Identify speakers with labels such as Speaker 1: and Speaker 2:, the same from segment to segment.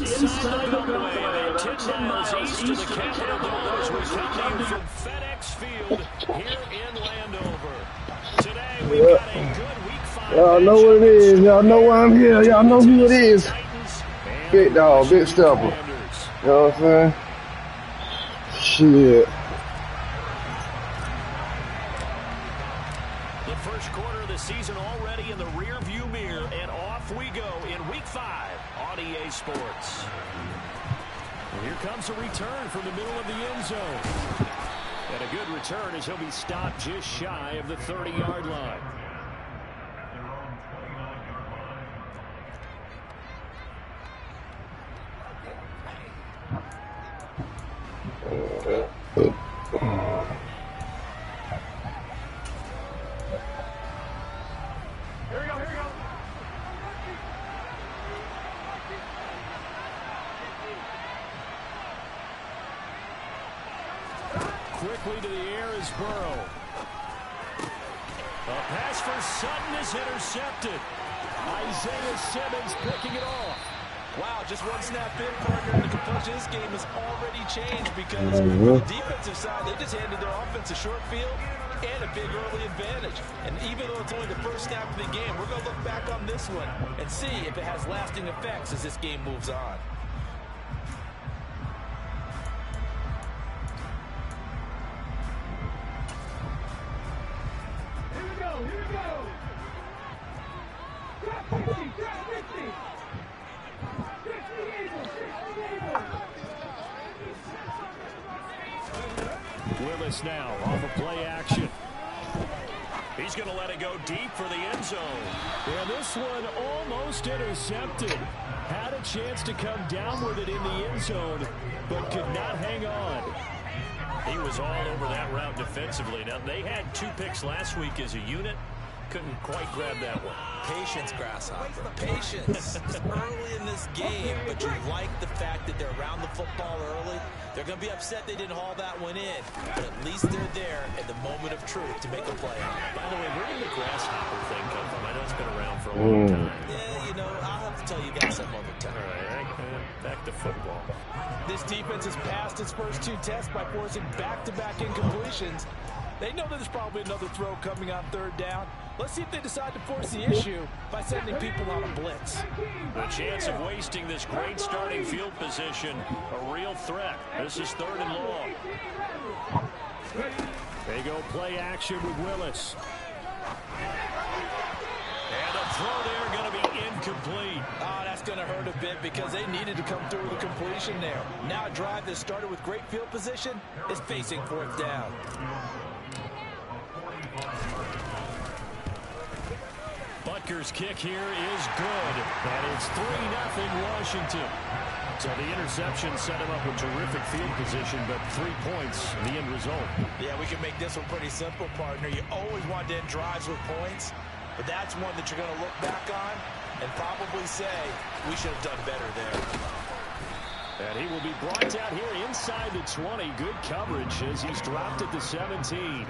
Speaker 1: inside the Beltway, about 10 miles east of the Capitol Dome as we come to you from FedEx Field here in Landover. Today we've got a good Week 5
Speaker 2: Y'all know what it is. Y'all know why I'm here. Y'all know who it is. Big dog, Bigstepper. You know what I'm saying? Shit.
Speaker 1: The first quarter of the season already in the rear view mirror, and off we go in Week 5 on EA Sports. And here comes a return from the middle of the end zone. And a good return as he'll be stopped just shy of the 30-yard line. Quickly to the air is Burrow. A pass for Sutton is intercepted. Isaiah Simmons picking it off.
Speaker 3: Wow, just one snap in, partner, and the complexion of this game has already changed because on the defensive side, they just handed their offense a short field and a big early advantage. And even though it's only the first snap of the game, we're going to look back on this one and see if it has lasting effects as this game moves on.
Speaker 1: Willis now off of play action. He's going to let it go deep for the end zone. And this one almost intercepted. Had a chance to come down with it in the end zone, but could not hang on. He was all over that route defensively. Now, they had 2 picks last week as a unit. Couldn't quite grab that one.
Speaker 3: Patience, Grasshopper. Patience. It's early in this game, but you like the fact that they're around the football early. They're going to be upset they didn't haul that one in, but at least they're there at the moment of truth to make a play on it.
Speaker 1: By the way, where did the Grasshopper thing come from? I know it's been around for a long time.
Speaker 3: Yeah, you know, I'll have to tell you guys some other time.
Speaker 1: All right, back to football.
Speaker 3: This defense has passed its first 2 tests by forcing back-to-back incompletions. They know that there's probably another throw coming on 3rd down. Let's see if they decide to force the issue by sending people on a blitz.
Speaker 1: The chance of wasting this great starting field position, a real threat. This is 3rd and long. They go play action with Willis. And the throw there going to be incomplete.
Speaker 3: Oh, that's going to hurt a bit because they needed to come through with a completion there. Now a drive that started with great field position is facing 4th down.
Speaker 1: Butker's kick here is good, and it's 3-0 Washington. So the interception set him up with terrific field position, but 3 points, the end result.
Speaker 3: Yeah, we can make this one pretty simple, partner. You always want to end drives with points, but that's one that you're going to look back on and probably say, we should have done better there.
Speaker 1: And he will be brought down here inside the 20. Good coverage as he's dropped at the 17.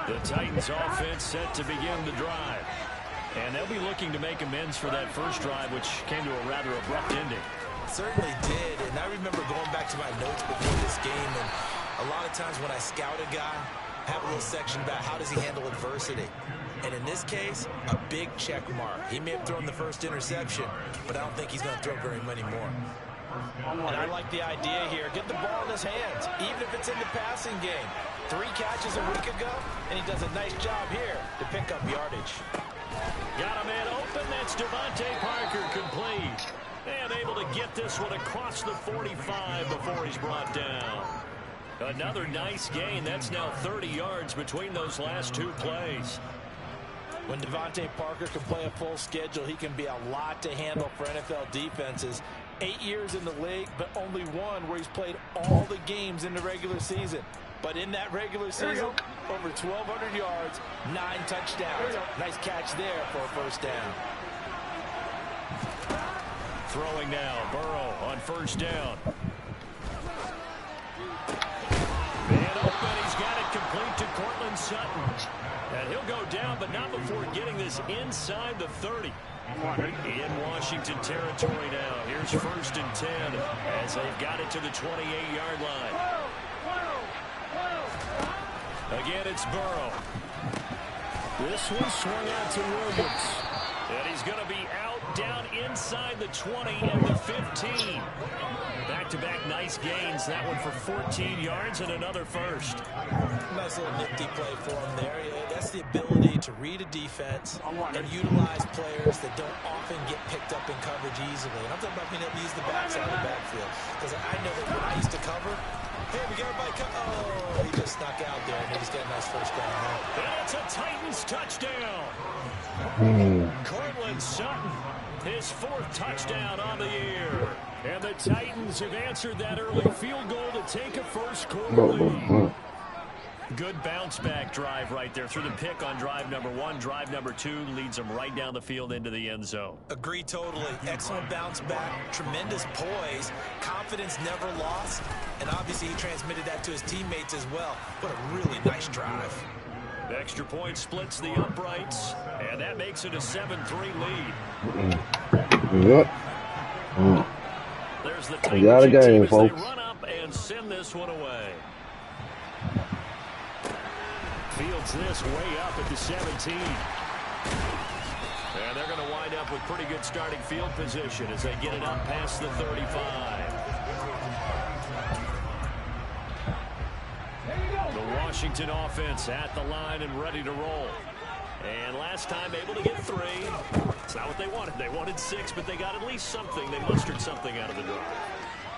Speaker 1: The Titans offense set to begin the drive. And they'll be looking to make amends for that first drive, which came to a rather abrupt ending.
Speaker 3: Certainly did, and I remember going back to my notes before this game, and a lot of times when I scout a guy, I have a little section about how does he handle adversity. And in this case, a big check mark. He may have thrown the first interception, but I don't think he's going to throw very many more. And I like the idea here. Get the ball in his hands, even if it's in the passing game. 3 catches a week ago, and he does a nice job here to pick up yardage.
Speaker 1: Got a man open. That's Devontae Parker complete. And able to get this one across the 45 before he's brought down. Another nice gain. That's now 30 yards between those last 2 plays.
Speaker 3: When Devontae Parker can play a full schedule, he can be a lot to handle for NFL defenses. 8 years in the league, but only 1 where he's played all the games in the regular season. But in that regular season, over 1,200 yards, 9 touchdowns. Nice catch there for a first down.
Speaker 1: Throwing now, Burrow on first down. And open, he's got it complete to Cortland Sutton. And he'll go down, but not before getting this inside the 30. In Washington territory now. Here's first and 10 as they've got it to the 28-yard line. Again, it's Burrow. This one swung out to Williams. And he's going to be out down inside the 20 and the 15. Back-to-back nice gains. That one for 14 yards and another first.
Speaker 3: Nice little nifty play for him there. Yeah, that's the ability to read a defense and utilize players that don't often get picked up in coverage easily. And I'm talking about being able to use the backside of the backfield. Because I know that when I used to cover, hey, we got everybody oh, he just snuck out there, and he's got a nice first down there.
Speaker 1: That's a Titans touchdown. Cortland Sutton, his 4th touchdown on the year. And the Titans have answered that early field goal to take a first-quarter lead. Good bounce-back drive right there. Through the pick on drive number 1. Drive number 2 leads them right down the field into the end zone.
Speaker 3: Agree totally. Excellent bounce-back. Tremendous poise. Confidence never lost. And obviously he transmitted that to his teammates as well. What a really nice drive.
Speaker 1: The extra point splits the uprights, and that makes it a 7-3 lead.
Speaker 2: Yep.
Speaker 1: There's the
Speaker 2: We got a game, folks.
Speaker 1: They run up and send this one away. Fields this way up at the 17. And they're going to wind up with pretty good starting field position as they get it up past the 35. The Washington offense at the line and ready to roll. And last time able to get 3. It's not what they wanted. They wanted 6, but they got at least something. They mustered something out of the drive.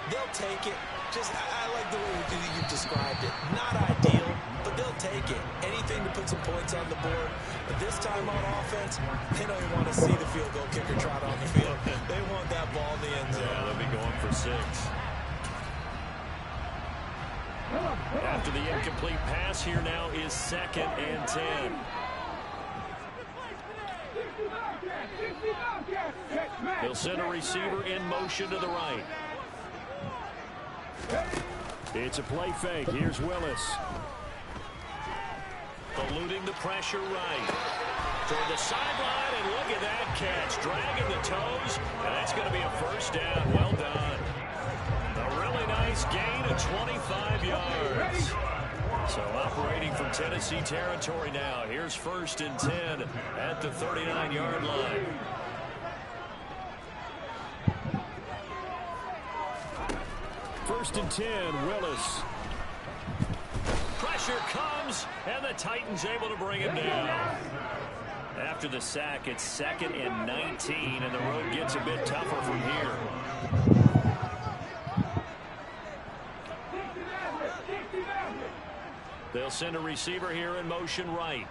Speaker 3: They'll take it. Just, I like the way you described it. Not ideal, but they'll take it. Anything to put some points on the board. But this time on offense, they don't even want to see the field goal kicker trot on the field. They want that ball in the end zone.
Speaker 1: Yeah, they'll be going for 6. After the incomplete pass, here now is 2nd and 10. He'll send a receiver in motion to the right. It's a play fake. Here's Willis. Eluding the pressure right. Toward the sideline, and look at that catch. Dragging the toes, and that's going to be a first down. Well done. A really nice gain of 25 yards. So operating from Tennessee territory now. Here's first and 10 at the 39-yard line. First and 10, Willis. Pressure comes, and the Titans able to bring him down. After the sack, it's 2nd and 19, and the road gets a bit tougher from here. They'll send a receiver here in motion right.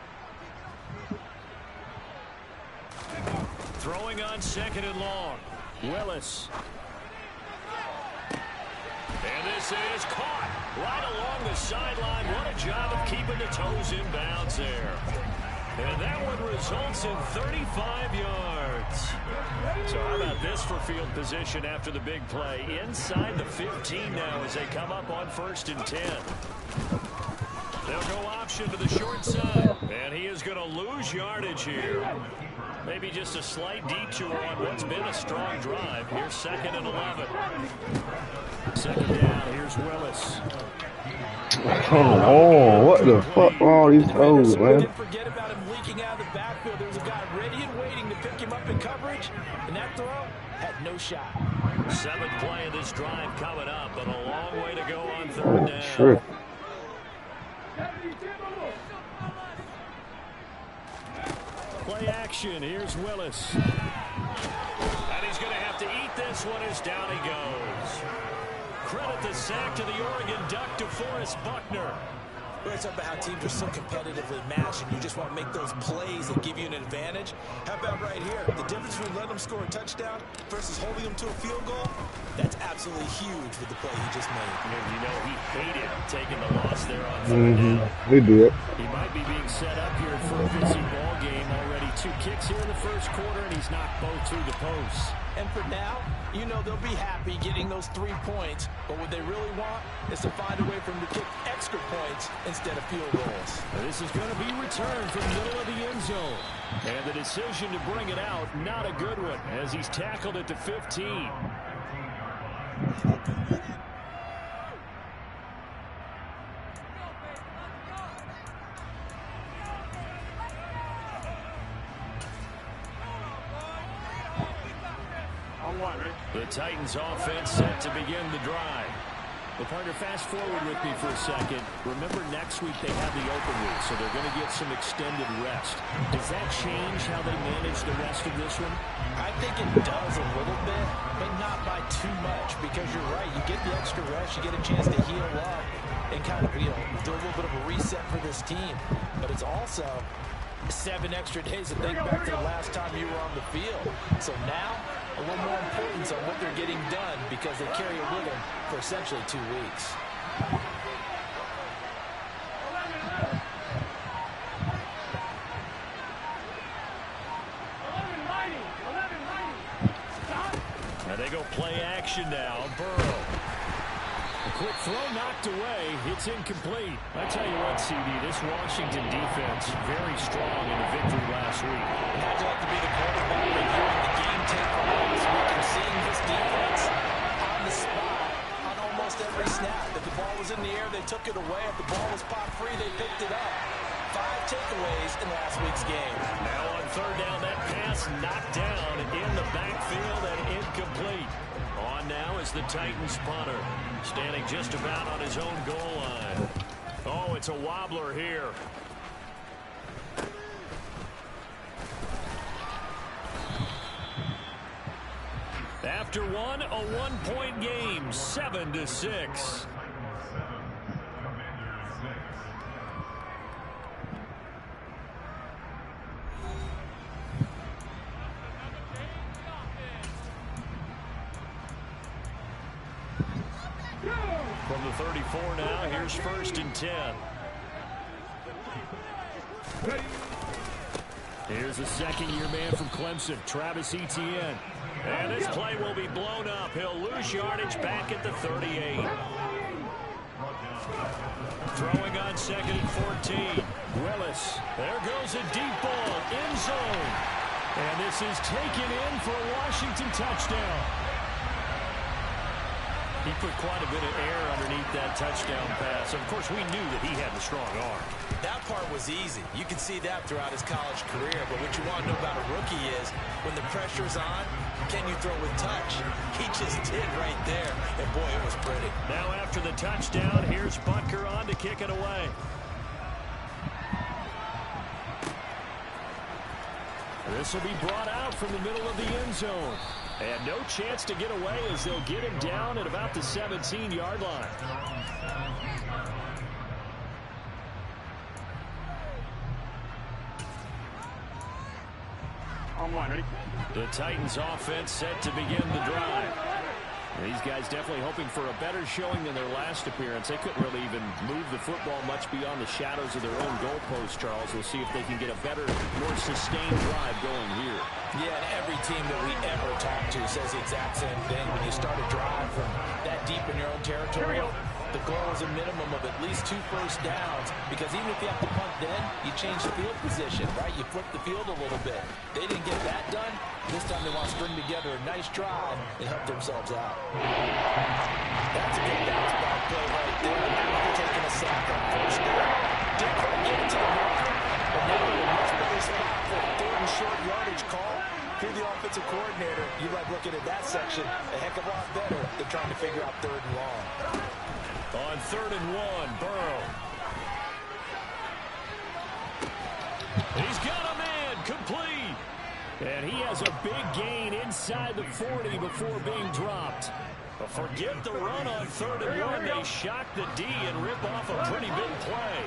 Speaker 1: Throwing on 2nd and long. Willis. And this is caught right along the sideline. What a job of keeping the toes in bounds there. And that one results in 35 yards. So how about this for field position after the big play? Inside the 15 now as they come up on first and 10. They'll go option to the short side. And he is going to lose yardage here. Maybe just a slight detour on what's been a strong drive. Here's 2nd and 11. 2nd down. Here's Willis.
Speaker 2: Oh, what the fuck are all these toes, man?
Speaker 3: Didn't forget about him leaking out of the backfield. There was a guy ready and waiting to pick him up in coverage. And that throw had no shot.
Speaker 1: 7th play of this drive coming up, but a long way to go on 3rd down.
Speaker 2: Sure.
Speaker 1: Play action. Here's Willis. And he's going to have to eat this one as down he goes. Credit the sack to the Oregon Duck, DeForest Buckner.
Speaker 3: We're talking about how teams are so competitively matched, and you just want to make those plays that give you an advantage. How about right here? The difference between letting them score a touchdown versus holding them to a field goal, that's absolutely absolutely huge with the play he just made.
Speaker 1: And you know, he hated taking the loss there on third down.
Speaker 2: He did.
Speaker 1: He might be being set up here for a busy ball game. Already 2 kicks here in the first quarter, and he's knocked both through the posts.
Speaker 3: And for now, you know they'll be happy getting those 3 points, but what they really want is to find a way for him to kick extra points instead of field goals.
Speaker 1: This is going to be returned from the middle of the end zone. And the decision to bring it out, not a good one, as he's tackled at the 15. The Titans offense set to begin the drive. Well, partner, fast forward with me for a second. Remember, next week they have the open week, so they're going to get some extended rest. Does that change how they manage the rest of this one?
Speaker 3: I think it does a little bit, but not by too much, because you're right. You get the extra rest, you get a chance to heal up and kind of, do a little bit of a reset for this team. But it's also 7 extra days to think back to the last time you were on the field. So now, a little more importance on what they're getting done because they carry it with them for essentially 2 weeks.
Speaker 1: And they go play action now. Burrow. A quick throw knocked away. It's incomplete. I tell you what, CD, this Washington defense, very strong in the victory last week.
Speaker 3: And how'd you like to be the quarterback reviewing the game tape from last week and seeing this defense on the spot on almost every snap? If the ball was in the air, they took it away. If the ball was pop free, they picked it up. 5 takeaways in last week's game.
Speaker 1: Now on third down, that pass knocked down in the backfield and incomplete. On now is the Titans punter, standing just about on his own goal line. Oh, it's a wobbler here. After one, a 1-point game, 7-6. From the 34 now, here's 1st and 10. Here's the second-year man from Clemson, Travis Etienne. And this play will be blown up. He'll lose yardage back at the 38. Throwing on 2nd and 14. Willis. There goes a deep ball. End zone. And this is taken in for a Washington touchdown. He put quite a bit of air underneath that touchdown pass. Of course, we knew that he had the strong arm.
Speaker 3: That part was easy. You can see that throughout his college career. But what you want to know about a rookie is when the pressure's on, can you throw with touch? He just did right there. And, boy, it was pretty.
Speaker 1: Now after the touchdown, here's Butker on to kick it away. This will be brought out from the middle of the end zone. And no chance to get away as they'll get him down at about the 17-yard line. The Titans offense set to begin the drive. These guys definitely hoping for a better showing than their last appearance. They couldn't really even move the football much beyond the shadows of their own goalpost, Charles. We'll see if they can get a better, more sustained drive going here.
Speaker 3: Yeah, and every team that we ever talk to says the exact same thing. When you start a drive from that deep in your own territory, the goal is a minimum of at least 2 first downs, because even if you have to punt then, you change the field position, right? You flip the field a little bit. They didn't get that done. This time they want to string together a nice drive and help themselves out. That's a good bounce back play right there. Now they're taking a sack on first down. Didn't quite get it to the marker, but now in a much better spot for a 3rd and short yardage call. If you're the offensive coordinator, you like looking at that section a heck of a lot better than trying to figure out 3rd and long.
Speaker 1: On 3rd and 1, Burrow. He's got a man, complete. And he has a big gain inside the 40 before being dropped. But forget the run on 3rd and 1. They shock the D and rip off a pretty big play.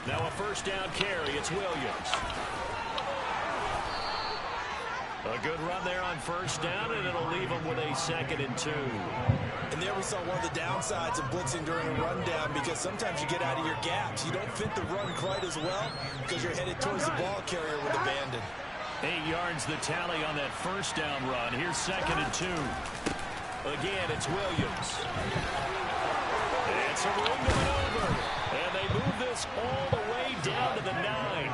Speaker 1: Now a 1st down carry. It's Williams. A good run there on first down, and it'll leave them with a 2nd and 2.
Speaker 3: And there we saw one of the downsides of blitzing during a rundown, because sometimes you get out of your gaps. You don't fit the run quite as well because you're headed towards the ball carrier with abandon.
Speaker 1: 8 yards the tally on that first down run. Here's 2nd and 2. Again, it's Williams. It's a room to maneuver. And they move this all the way down to the 9.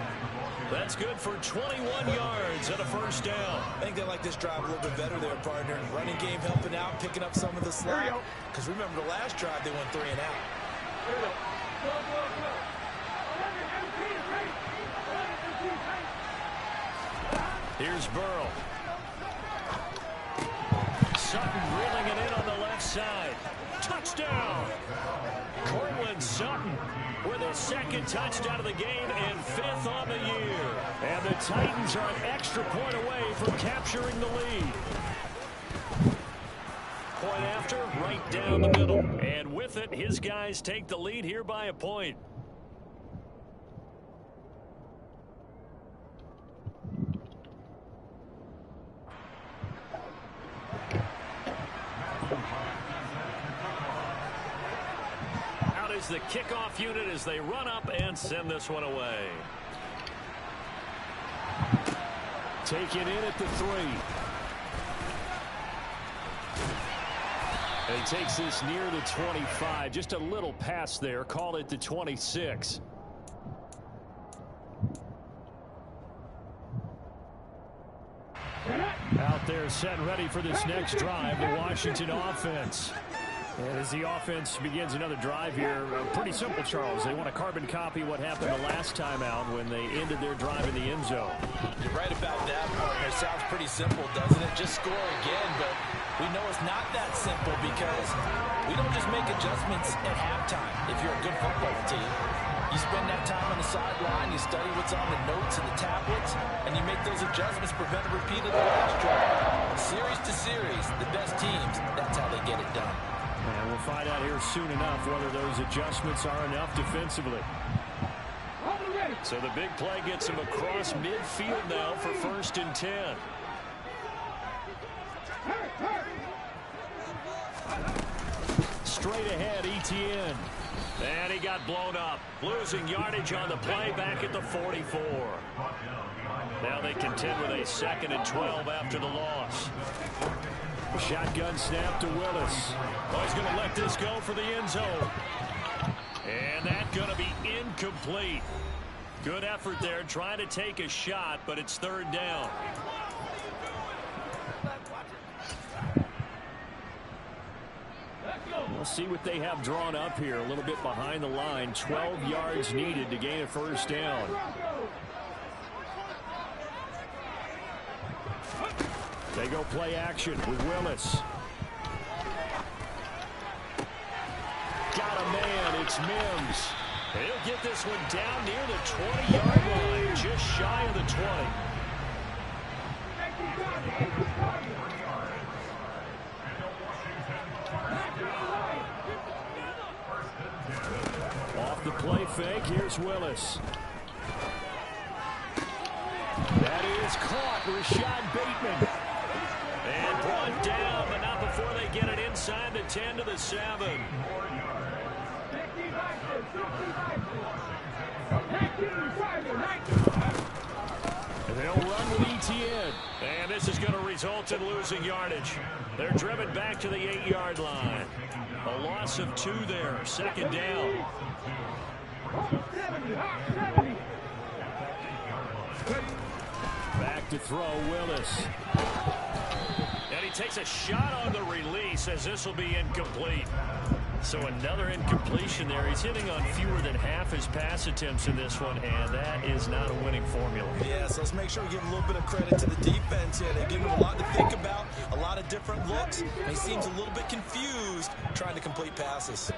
Speaker 1: That's good for 21 yards and a first down.
Speaker 3: I think they like this drive a little bit better there, partner. Running game helping out, picking up some of the slack. Because remember, the last drive, they went 3 and out.
Speaker 1: Here's Burrow. Sutton reeling it in on the left side. Touchdown! Cortland Sutton with his 2nd touchdown of the game and 5th on the year. And the Titans are an extra point away from capturing the lead. Point after, right down the middle. And with it, his guys take the lead here by a point. The kickoff unit as they run up and send this one away. Taken in at the 3. And he takes this near the 25. Just a little pass there. Call it the 26. Out there set ready for this next drive, the Washington offense. And as the offense begins another drive here, pretty simple, Charles. They want to carbon copy what happened the last time out when they ended their drive in the end zone.
Speaker 3: You're right about that, partner. It sounds pretty simple, doesn't it? Just score again, but we know it's not that simple because we don't just make adjustments at halftime if you're a good football team. You spend that time on the sideline, you study what's on the notes and the tablets, and you make those adjustments, prevent a repeat of the last drive. Series to series, the best teams, that's how they get it done.
Speaker 1: And we'll find out here soon enough whether those adjustments are enough defensively. So the big play gets him across midfield now for 1st and 10. Straight ahead, Etienne. And he got blown up. Losing yardage on the play back at the 44. Now they contend with a 2nd and 12 after the loss. Shotgun snap to Willis. Oh, he's going to let this go for the end zone. And that's going to be incomplete. Good effort there, trying to take a shot, but it's 3rd down. We'll see what they have drawn up here. A little bit behind the line. 12 yards needed to gain a 1st down. They go play action with Willis. Got a man. It's Mims. He'll get this one down near the 20-yard line, just shy of the 20. Off the play fake, here's Willis. That is caught, Rashad Bateman. And brought down, but not before they get it inside the 10 to the 7. They'll run with Etienne. And this is going to result in losing yardage. They're driven back to the 8-yard line. A loss of 2 there. 2nd down. Back to throw, Willis. And he takes a shot on the release as this will be incomplete. So another incompletion there. He's hitting on fewer than half his pass attempts in this one, and that is not a winning formula.
Speaker 3: Yeah, so let's make sure we give a little bit of credit to the defense here. They give him a lot to think about, a lot of different looks, and he seems a little bit confused trying to complete passes.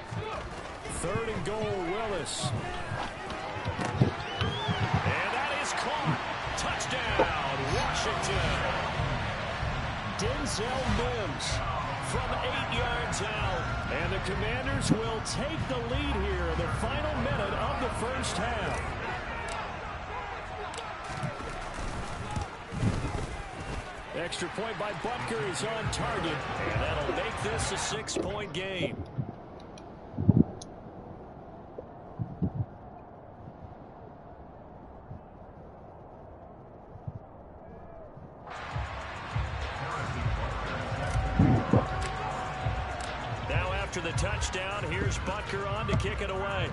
Speaker 1: 3rd and goal, Willis. And that is caught. Touchdown, Washington. Denzel Mims from 8 yards out. And the Commanders will take the lead here in the final minute of the 1st half. Extra point by Butker is on target, and that'll make this a 6-point game. Now after the touchdown, here's Butker on to kick it away.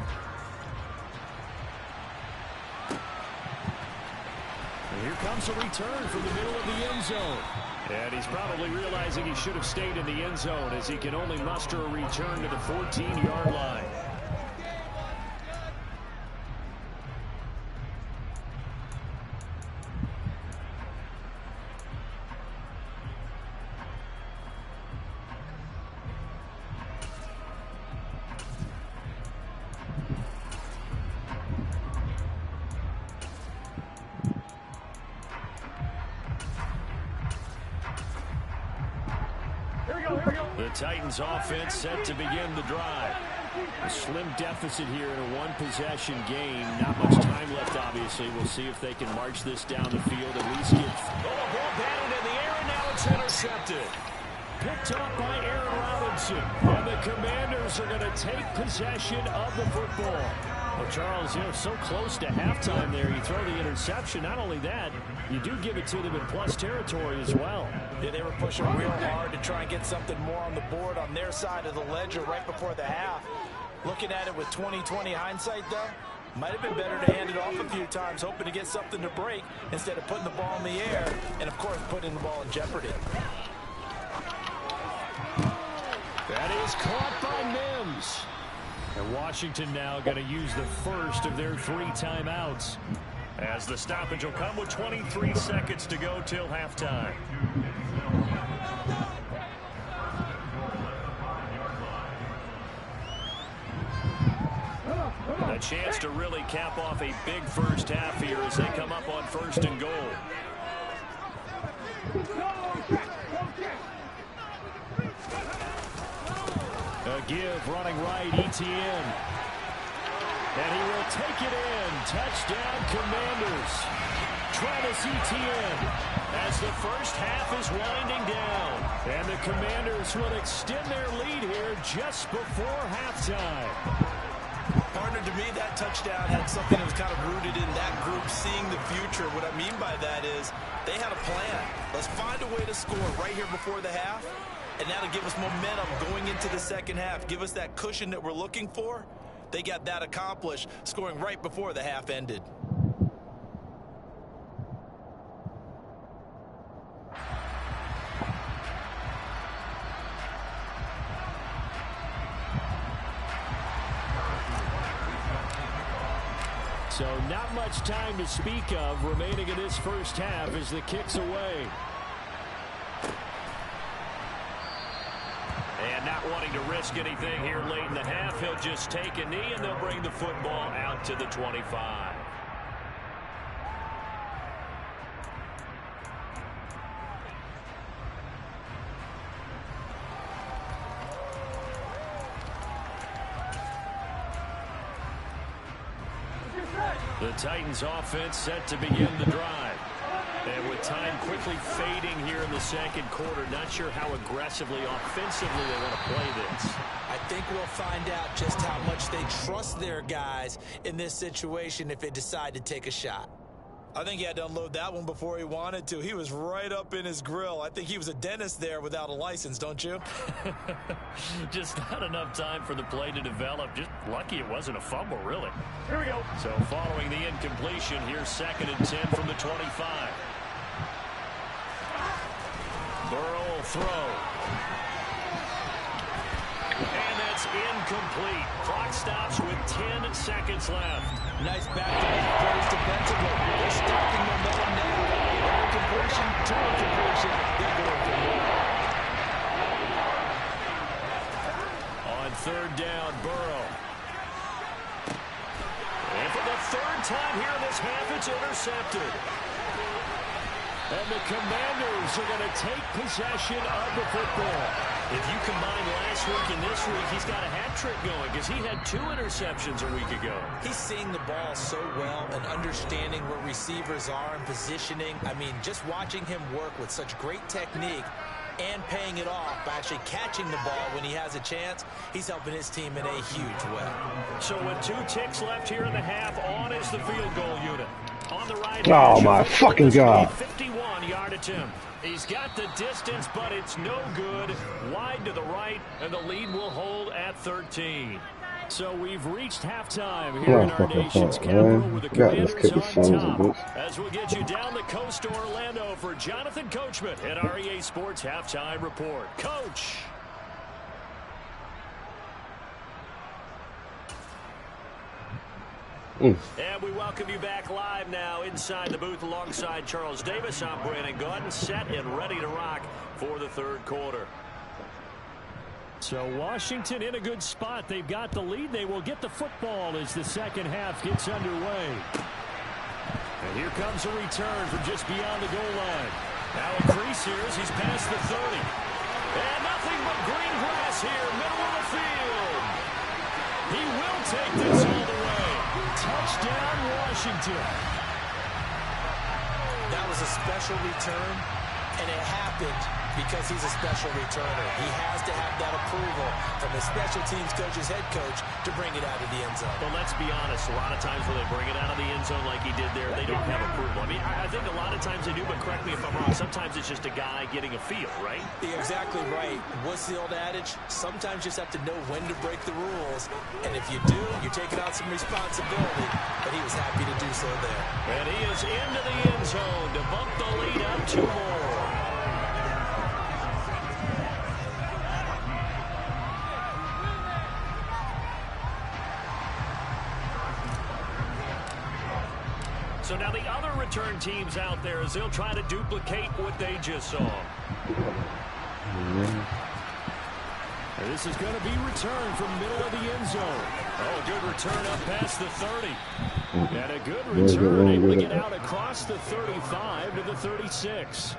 Speaker 1: Here comes a return from the middle of the end zone. And he's probably realizing he should have stayed in the end zone as he can only muster a return to the 14-yard line. The Titans offense set to begin the drive. A slim deficit here in a one-possession game. Not much time left, obviously. We'll see if they can march this down the field, at least get... Oh, ball batted in the air, and now it's intercepted. Picked up by Aaron Robinson. And the Commanders are going to take possession of the football. Well, Charles, so close to halftime there. You throw the interception. Not only that, you do give it to them in plus territory as well.
Speaker 3: Yeah, they were pushing real hard to try and get something more on the board on their side of the ledger right before the half. Looking at it with 20/20 hindsight, though, might have been better to hand it off a few times, hoping to get something to break instead of putting the ball in the air and, of course, putting the ball in jeopardy.
Speaker 1: That is caught by Mims. And Washington now going to use the first of their 3 timeouts, as the stoppage will come with 23 seconds to go till halftime. A chance to really cap off a big first half here as they come up on 1st and goal. A give running right, Etienne. And he will take it in. Touchdown, Commanders. Travis Etienne as the first half is winding down. And the Commanders will extend their lead here just before halftime.
Speaker 3: Partner, to me, that touchdown had something that was kind of rooted in that group seeing the future. What I mean by that is they had a plan. Let's find a way to score right here before the half. And that'll give us momentum going into the second half. Give us that cushion that we're looking for. They got that accomplished, scoring right before the half ended.
Speaker 1: So not much time to speak of remaining in this first half as the kick's away. And not wanting to risk anything here late in the half, he'll just take a knee and they'll bring the football out to the 25. The Titans offense set to begin the drive. And with time quickly fading here in the second quarter, not sure how aggressively, offensively they want to play this.
Speaker 3: I think we'll find out just how much they trust their guys in this situation if they decide to take a shot. I think he had to unload that one before he wanted to. He was right up in his grill. I think he was a dentist there without a license, don't you?
Speaker 1: Just not enough time for the play to develop. Just lucky it wasn't a fumble, really. Here we go. So following the incompletion, here's 2nd and 10 from the 25. Burrow will throw. And that's incomplete. Clock stops with 10 seconds left.
Speaker 3: Nice back-to-back plays defensively. They're stacking momentum now. Incompletion, 2 incompletion. They're going for more.
Speaker 1: On 3rd down, Burrow. And for the 3rd time here in this half, it's intercepted. And the Commanders are going to take possession of the football. If you combine last week and this week, he's got a hat trick going because he had 2 interceptions a week ago.
Speaker 3: He's seeing the ball so well and understanding where receivers are and positioning. I mean, just watching him work with such great technique and paying it off by actually catching the ball when he has a chance, he's helping his team in a huge way.
Speaker 1: So with 2 ticks left here in the half, on is the field goal unit. On the right.
Speaker 2: Oh, my fucking God.
Speaker 1: 51-yard attempt. He's got the distance, but it's no good. Wide to the right, and the lead will hold at 13. So we've reached halftime here in our nation's capital with the Commanders on top. As we'll get you down the coast to Orlando for Jonathan Coachman at REA Sports Halftime Report. Coach. And we welcome you back live now inside the booth alongside Charles Davis. I'm Brandon Gordon, set and ready to rock for the third quarter. So Washington in a good spot. They've got the lead. They will get the football as the second half gets underway. And here comes a return from just beyond the goal line. Now a crease here as he's past the 30. And nothing but green grass here, middle of the field. He will take this all the way. Touchdown, Washington.
Speaker 3: That was a special return, and it happened because he's a special returner. He has to have that approval from his special teams coach's head coach to bring it out of the end zone.
Speaker 1: Well, let's be honest. A lot of times when they bring it out of the end zone like he did there, they don't have approval. I mean, I think a lot of times they do, but correct me if I'm wrong. Sometimes it's just a guy getting a feel, right?
Speaker 3: You're exactly right. What's the old adage? Sometimes you just have to know when to break the rules. And if you do, you're taking out some responsibility. But he was happy to do so there.
Speaker 1: And he is into the end zone to bump the lead up 2 more. So now the other return teams out there as they'll try to duplicate what they just saw. And this is going to be returned from middle of the end zone. Oh, good return up past the 30. And a good return, able to get out across the 35 to the 36.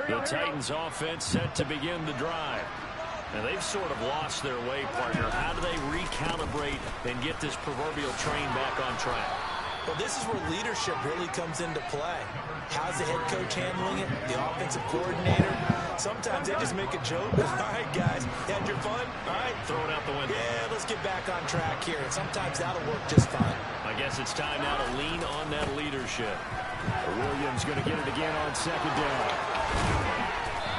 Speaker 1: The Titans offense set to begin the drive. And they've sort of lost their way, partner. How do they recalibrate and get this proverbial train back on track?
Speaker 3: Well, this is where leadership really comes into play. How's the head coach handling it? The offensive coordinator? Sometimes they just make a joke. All right, guys, you had your fun? All right.
Speaker 1: Throw it out the window.
Speaker 3: Yeah, let's get back on track here. And sometimes that'll work just fine.
Speaker 1: I guess it's time now to lean on that leadership. Williams going to get it again on second down.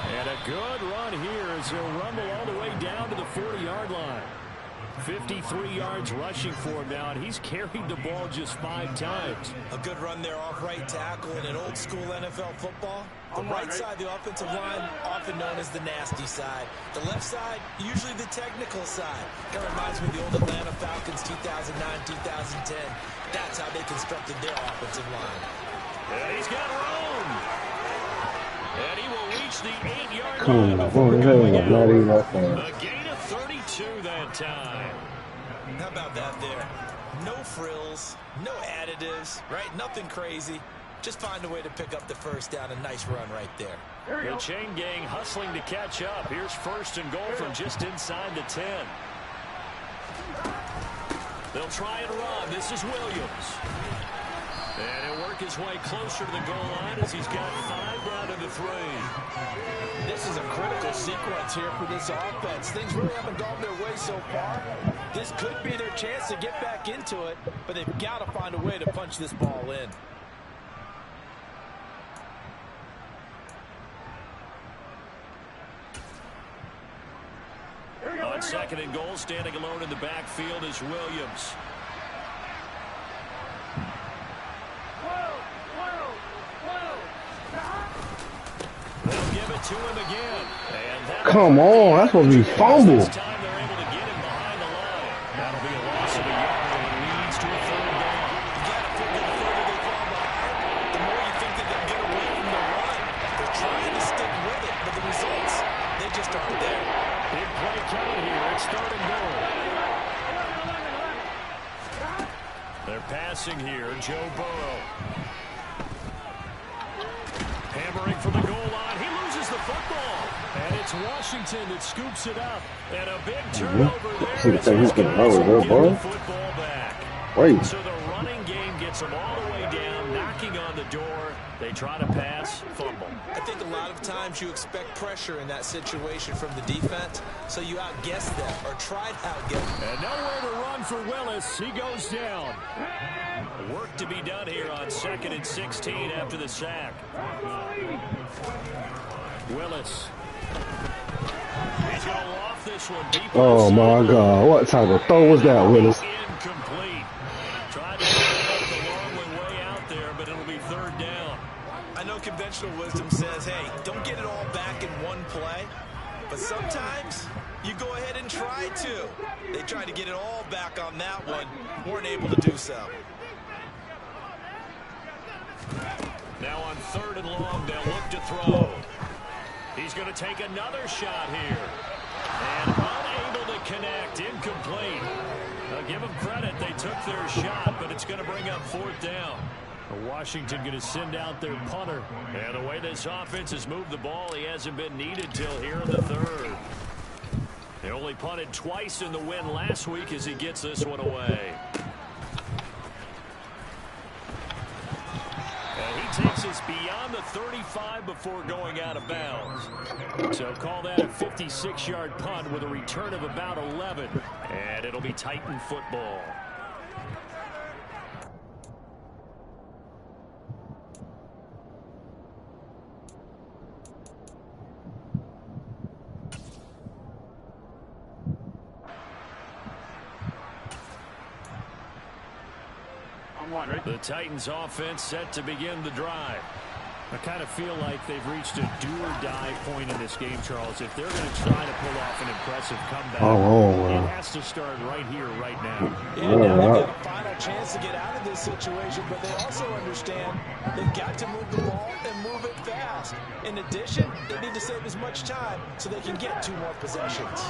Speaker 1: And a good run here as he'll rumble all the way down to the 40-yard line. 53 yards rushing for him now, and he's carried the ball just 5 times.
Speaker 3: A good run there off right tackle in an old-school NFL football. The right side, the offensive line, often known as the nasty side. The left side, usually the technical side. Kind of reminds me of the old Atlanta Falcons 2009-2010. That's how they constructed their offensive line.
Speaker 1: And he's got room. And he will reach the 8-yard line before going out. A gain of 32 that time.
Speaker 3: How about that there? No frills, no additives, right? Nothing crazy. Just find a way to pick up the first down. A nice run right there.
Speaker 1: The chain gang hustling to catch up. Here's first and goal from just inside the 10. They'll try and run. This is Williams. And he'll work his way closer to the goal line as he's got 5 down to the 3.
Speaker 3: This is a critical sequence here for this offense. Things really haven't gone their way so far. This could be their chance to get back into it, but they've got to find a way to punch this ball in.
Speaker 1: On second and goal, standing alone in the backfield is Williams. They'll give it to him again.
Speaker 2: Come on, that's supposed to be fumble.
Speaker 1: This time they're able to get him behind the line. That'll be a loss of a yard and it leads to a 3rd down.
Speaker 3: You got to figure the further they fall behind, the more you think that they'll get
Speaker 1: passing here. Joe Burrow. Hammering for the goal line. He loses the football. And it's Washington that scoops it up. And a big turnover there. As these guys will get the football back. So the running game gets them all the way down, knocking on the door. They try to pass, fumble.
Speaker 3: I think a lot of times you expect pressure in that situation from the defense, so you outguess them or try to outguess them.
Speaker 1: And nowhere to run for Willis. He goes down. Work to be done here on 2nd and 16 after the sack. Willis. He's going to loft this one deep.
Speaker 2: Oh my God. What type of throw was that, Willis?
Speaker 1: Incomplete. Tried to get up the long way out there, but it'll be 3rd down.
Speaker 3: I know conventional wisdom says, hey, don't get it all back in one play. But sometimes you go ahead and try to. They tried to get it all back on that one. Weren't able to do so.
Speaker 1: Now on 3rd and long, they'll look to throw. He's going to take another shot here. And unable to connect. Incomplete. I'll give them credit. They took their shot, but it's going to bring up 4th down. Washington going to send out their punter. And the way this offense has moved the ball, he hasn't been needed till here in the 3rd. They only punted twice in the win last week as he gets this one away. And he takes us beyond the 35 before going out of bounds. So call that a 56-yard punt with a return of about 11. And it'll be Titan football. The Titans offense set to begin the drive. I kind of feel like they've reached a do-or-die point in this game, Charles. If they're going to try to pull off an impressive comeback, it has to start right here, right now.
Speaker 3: Yeah, now they've got a final chance to get out of this situation, but they also understand they've got to move the ball and move it fast. In addition, they need to save as much time so they can get 2 more possessions.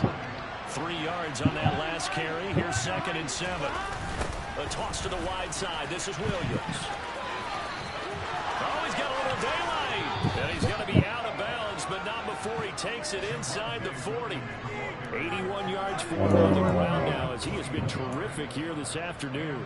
Speaker 1: 3 yards on that last carry. Here's 2nd and 7. A toss to the wide side. This is Williams. Oh, he's got a little daylight. And he's going to be out of bounds, but not before he takes it inside the 40. 81 yards for him on the ground now as he has been terrific here this afternoon.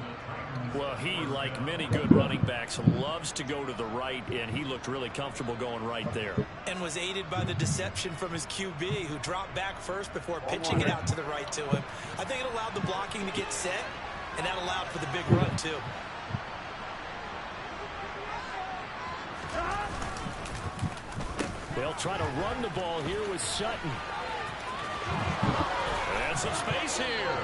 Speaker 1: Well, he, like many good running backs, loves to go to the right, and he looked really comfortable going right there.
Speaker 3: And was aided by the deception from his QB, who dropped back first before pitching it out to the right to him. I think it allowed the blocking to get set, and that allowed for the big run, too.
Speaker 1: They'll try to run the ball here with Sutton. And some space here.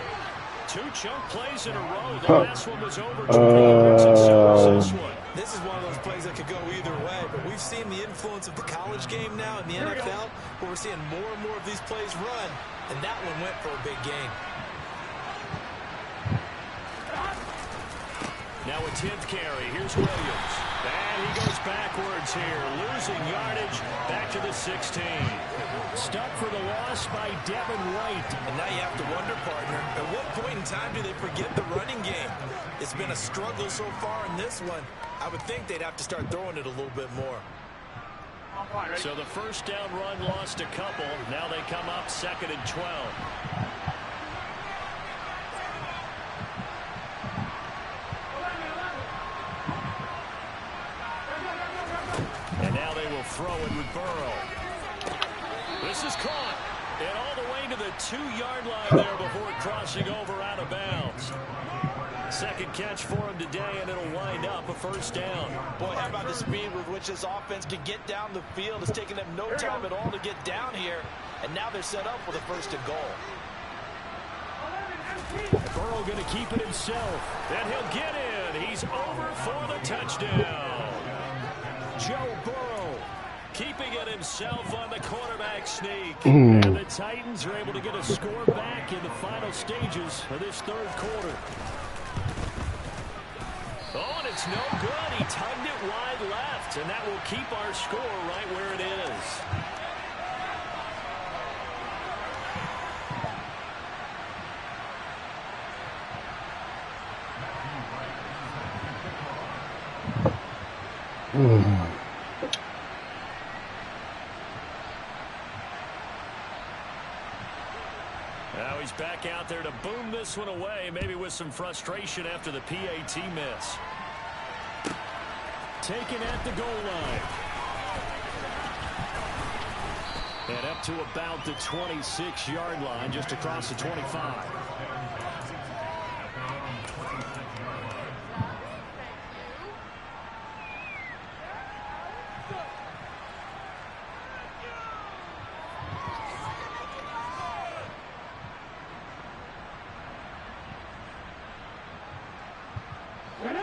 Speaker 1: 2 chunk plays in a row. The last one was over 20 yards, and so was this one.
Speaker 3: This is one of those plays that could go either way, but we've seen the influence of the college game now in the NFL, where we're seeing more and more of these plays run, and that one went for a big gain.
Speaker 1: Now a 10th carry. Here's Williams. And he goes backwards here, losing yardage back to the 16. Stuck for the loss by Devin White.
Speaker 3: And now you have to wonder, partner, at what point in time do they forget the running game? It's been a struggle so far in this one. I would think they'd have to start throwing it a little bit more.
Speaker 1: So the first down run lost a couple. Now they come up 2nd and 12. And now they will throw it with Burrow. This is caught. And all the way to the 2-yard line there before crossing over out of bounds. Second catch for him today, and it'll wind up a first down.
Speaker 3: Boy, how about the speed with which this offense can get down the field? It's taken them no time at all to get down here. And now they're set up with a 1st and goal.
Speaker 1: Burrow going to keep it himself. And he'll get in. He's over for the touchdown. Joe Burrow keeping it himself on the quarterback sneak. And the Titans are able to get a score back in the final stages of this 3rd quarter. Oh, and it's no good. He tugged it wide left, and that will keep our score right where it is. Now he's back out there to boom this one away, maybe with some frustration after the PAT miss. Taken at the goal line. And up to about the 26-yard line, just across the 25.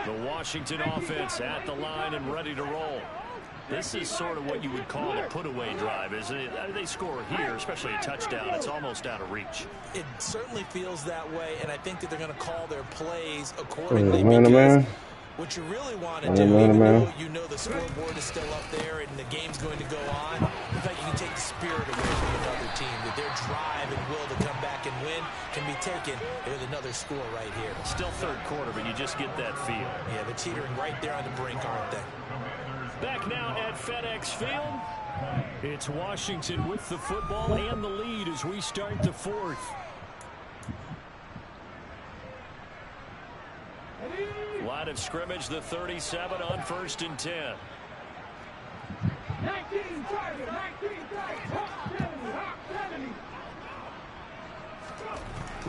Speaker 1: The Washington offense at the line and ready to roll. This is sort of what you would call a put-away drive, isn't it? I mean, they score here, especially a touchdown. It's almost out of reach.
Speaker 3: It certainly feels that way, and I think that they're going to call their plays accordingly. Because what you really want to do, even though you know the scoreboard is still up there and the game's going to go on, in fact, you can take the spirit away from another team. That their drive and will to come back and win can be taken with another score right here.
Speaker 1: Still third quarter, but you just get that feel.
Speaker 3: Yeah, they're teetering right there on the brink, aren't they?
Speaker 1: Back now at FedEx Field. It's Washington with the football and the lead as we start the fourth. Line of scrimmage, the 37 on 1st and 10.
Speaker 4: 19 target, 19 target,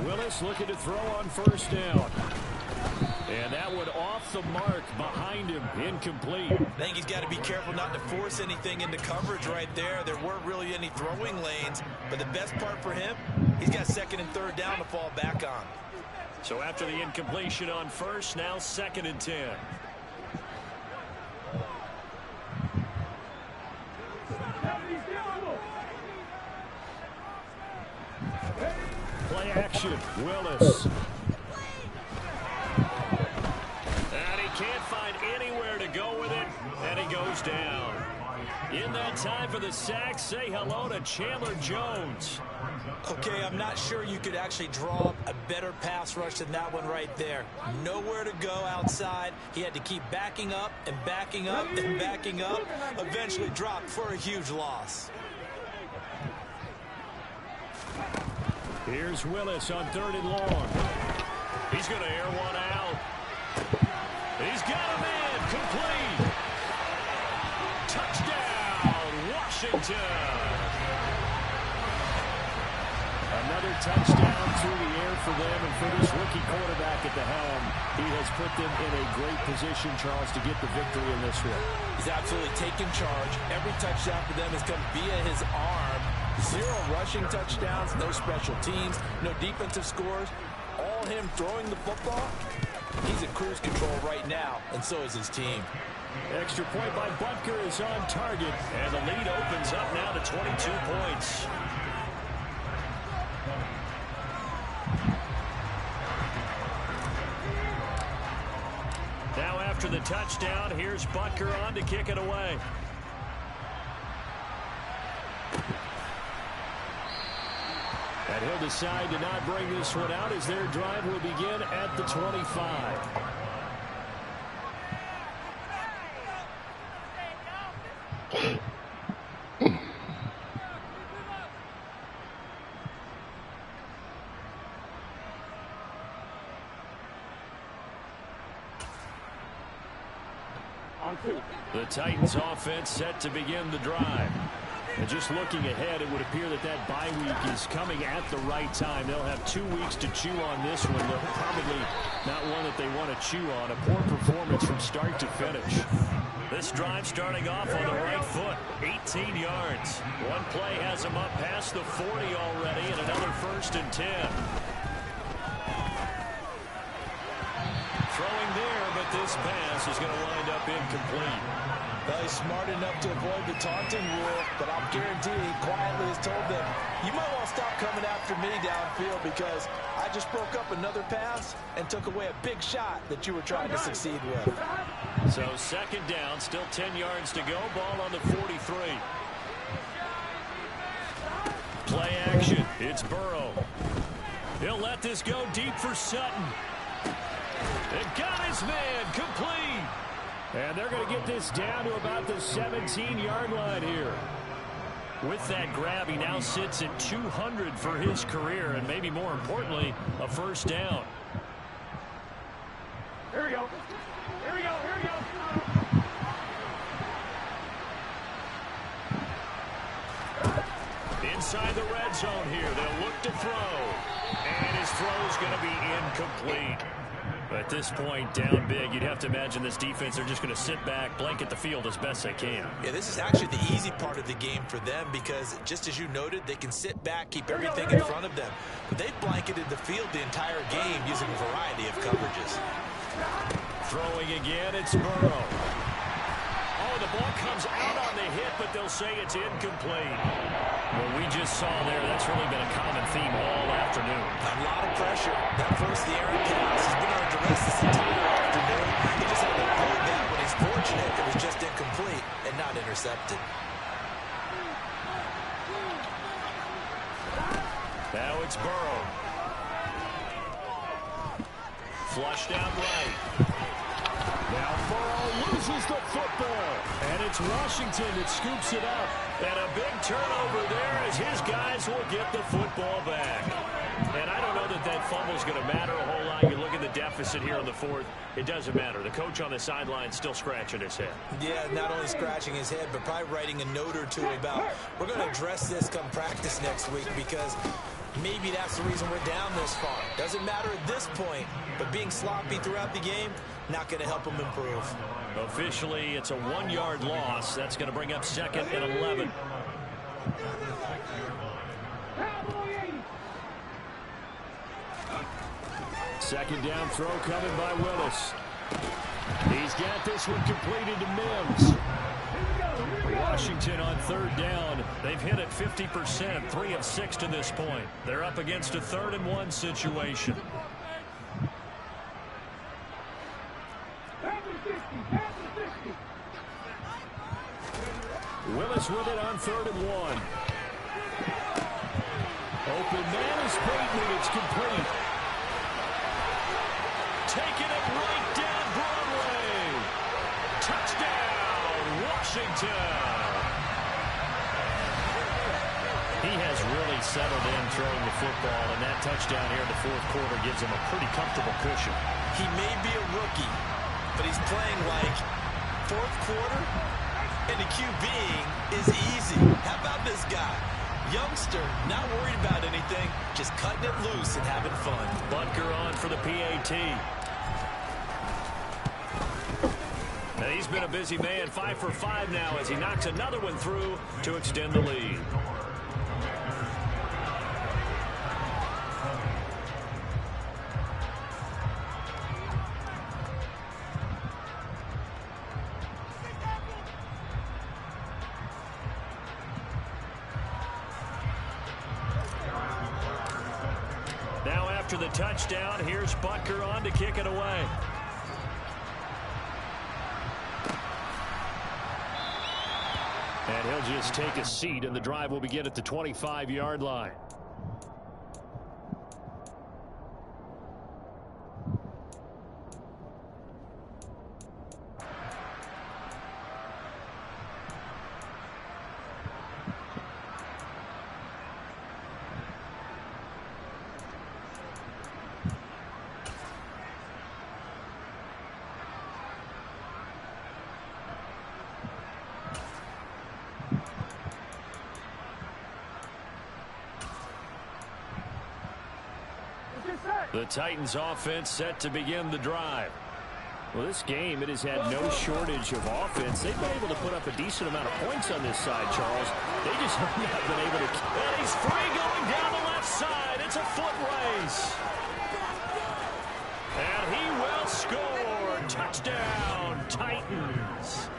Speaker 1: Willis looking to throw on 1st down. And that one off the mark behind him, incomplete.
Speaker 3: I think he's got to be careful not to force anything into coverage right there. There weren't really any throwing lanes, but the best part for him, he's got 2nd and 3rd down to fall back on.
Speaker 1: So after the incompletion on 1st, now 2nd and 10. Play action, Willis. And he can't find anywhere to go with it, and he goes down. In that time for the sack, say hello to Chandler Jones.
Speaker 3: Okay, I'm not sure you could actually draw up a better pass rush than that one right there. Nowhere to go outside. He had to keep backing up and backing up and backing up. Eventually dropped for a huge loss.
Speaker 1: Here's Willis on 3rd and long. He's going to air one out. He's got him in. Complete. Touchdown, Washington. Another touchdown through the air for them, and for this rookie quarterback at the helm, he has put them in a great position, Charles, to get the victory in this one.
Speaker 3: He's absolutely taken charge. Every touchdown for them has come via his arm. 0 rushing touchdowns, no special teams, no defensive scores. All him throwing the football. He's at cruise control right now, and so is his team.
Speaker 1: Extra point by Butker is on target, and the lead opens up now to 22 points. Now after the touchdown, here's Butker on to kick it away. And he'll decide to not bring this one out as their drive will begin at the 25. The Titans offense set to begin the drive. And just looking ahead, it would appear that that bye week is coming at the right time. They'll have 2 weeks to chew on this one. They're probably not one that they want to chew on. A poor performance from start to finish. This drive starting off on the right foot. 18 yards. One play has them up past the 40 already, and another 1st and 10. Throwing there, but this pass is going to wind up incomplete.
Speaker 3: Well, he's smart enough to avoid the taunting rule, but I'll guarantee he quietly has told them, you might want to stop coming after me downfield because I just broke up another pass and took away a big shot that you were trying to succeed with.
Speaker 1: So 2nd down, still 10 yards to go, ball on the 43. Play action, it's Burrow. He'll let this go deep for Sutton. And got his man, complete. And they're going to get this down to about the 17-yard line here. With that grab, he now sits at 200 for his career, and maybe more importantly, a first down.
Speaker 4: Here we go. Here we go. Here we go.
Speaker 1: Inside the red zone here, they'll look to throw. And his throw's going to be incomplete. At this point, down big, you'd have to imagine this defense, they're just going to sit back, blanket the field as best they can.
Speaker 3: Yeah, this is actually the easy part of the game for them because, just as you noted, they can sit back, keep everything in front of them. But they've blanketed the field the entire game using a variety of coverages.
Speaker 1: Throwing again, it's Burrow. Oh, the ball comes out on the hit, but they'll say it's incomplete. What we just saw there, that's really been a common theme all afternoon.
Speaker 3: A lot of pressure. That forced the errant pass. He's been under duress this entire afternoon. He just had to hold that when he's fortunate. It was just incomplete and not intercepted.
Speaker 1: Now it's Burrow. Flushed out right. Now Burrow loses the football. And it's Washington that scoops it up. And a big turnover there as his guys will get the football back. And I don't know that that fumble's going to matter a whole lot. You look at the deficit here in the fourth. It doesn't matter. The coach on the sideline still scratching his head.
Speaker 3: Yeah, not only scratching his head, but probably writing a note or two about, we're going to address this come practice next week because maybe that's the reason we're down this far. Doesn't matter at this point, but being sloppy throughout the game, not going to help him improve.
Speaker 1: Officially, it's a 1-yard loss. That's going to bring up 2nd and 11. Second down throw coming by Willis. He's got this one completed to Mims. Washington on 3rd down. They've hit it 50%, 3 of 6 to this point. They're up against a 3rd and 1 situation. Willis with it on 3rd and 1. Open man is Peyton. It's complete. Taking it right down Broadway. Touchdown, Washington. He has really settled in throwing the football, and that touchdown here in the 4th quarter gives him a pretty comfortable cushion.
Speaker 3: He may be a rookie, but he's playing like 4th quarter, and the QBing is easy. How about this guy? Youngster, not worried about anything, just cutting it loose and having fun.
Speaker 1: Butker on for the PAT. And he's been a busy man, 5 for 5 now as he knocks another one through to extend the lead. Now after the touchdown, here's Butker on to kick it away. And he'll just take a seat, and the drive will begin at the 25-yard line. The Titans offense set to begin the drive. Well, this game, it has had no shortage of offense. They've been able to put up a decent amount of points on this side, Charles. They just have not been able to. And he's free going down the left side. It's a foot race. And he will score. Touchdown, Titans.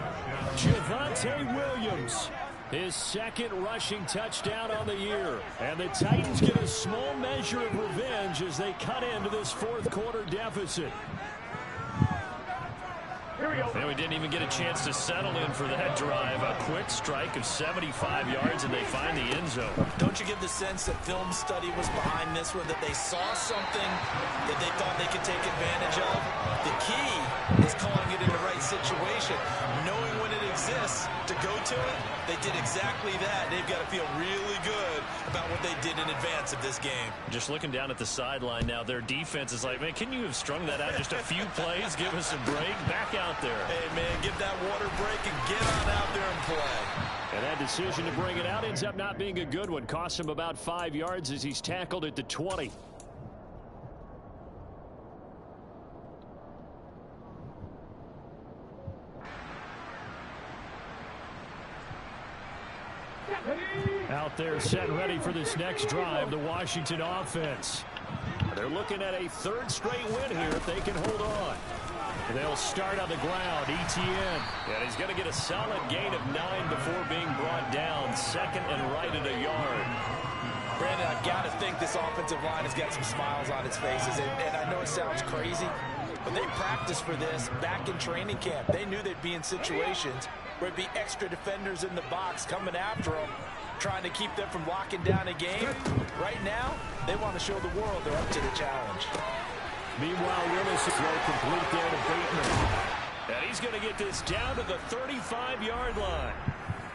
Speaker 1: Javonte Williams. His 2nd rushing touchdown on the year. And the Titans get a small measure of revenge as they cut into this 4th quarter deficit. And we didn't even get a chance to settle in for that drive. A quick strike of 75 yards, and they find the end zone.
Speaker 3: Don't you get the sense that film study was behind this one, that they saw something that they thought they could take advantage of? The key is calling it in the right situation, knowing when it exists to go to it. They did exactly that. They've got to feel really good about what they did in advance of this game.
Speaker 1: Just looking down at the sideline now, their defense is like, man, can you have strung that out just a few plays? Give us a break. Back out there.
Speaker 3: Hey, man, give that water break and get on out there and play.
Speaker 1: And that decision to bring it out ends up not being a good one. Costs him about 5 yards as he's tackled at the 20. Out there set and ready for this next drive, the Washington offense. They're looking at a third straight win here if they can hold on. They'll start on the ground. Etienne. And he's going to get a solid gain of 9 before being brought down. Second and right at a yard.
Speaker 3: Brandon, I've got to think this offensive line has got some smiles on its faces. And I know it sounds crazy, but they practiced for this back in training camp. They knew they'd be in situations where it'd be extra defenders in the box coming after them, trying to keep them from locking down a game. Right now, they want to show the world they're up to the challenge.
Speaker 1: Meanwhile, Willis throw complete there to Bateman. And he's going to get this down to the 35-yard line.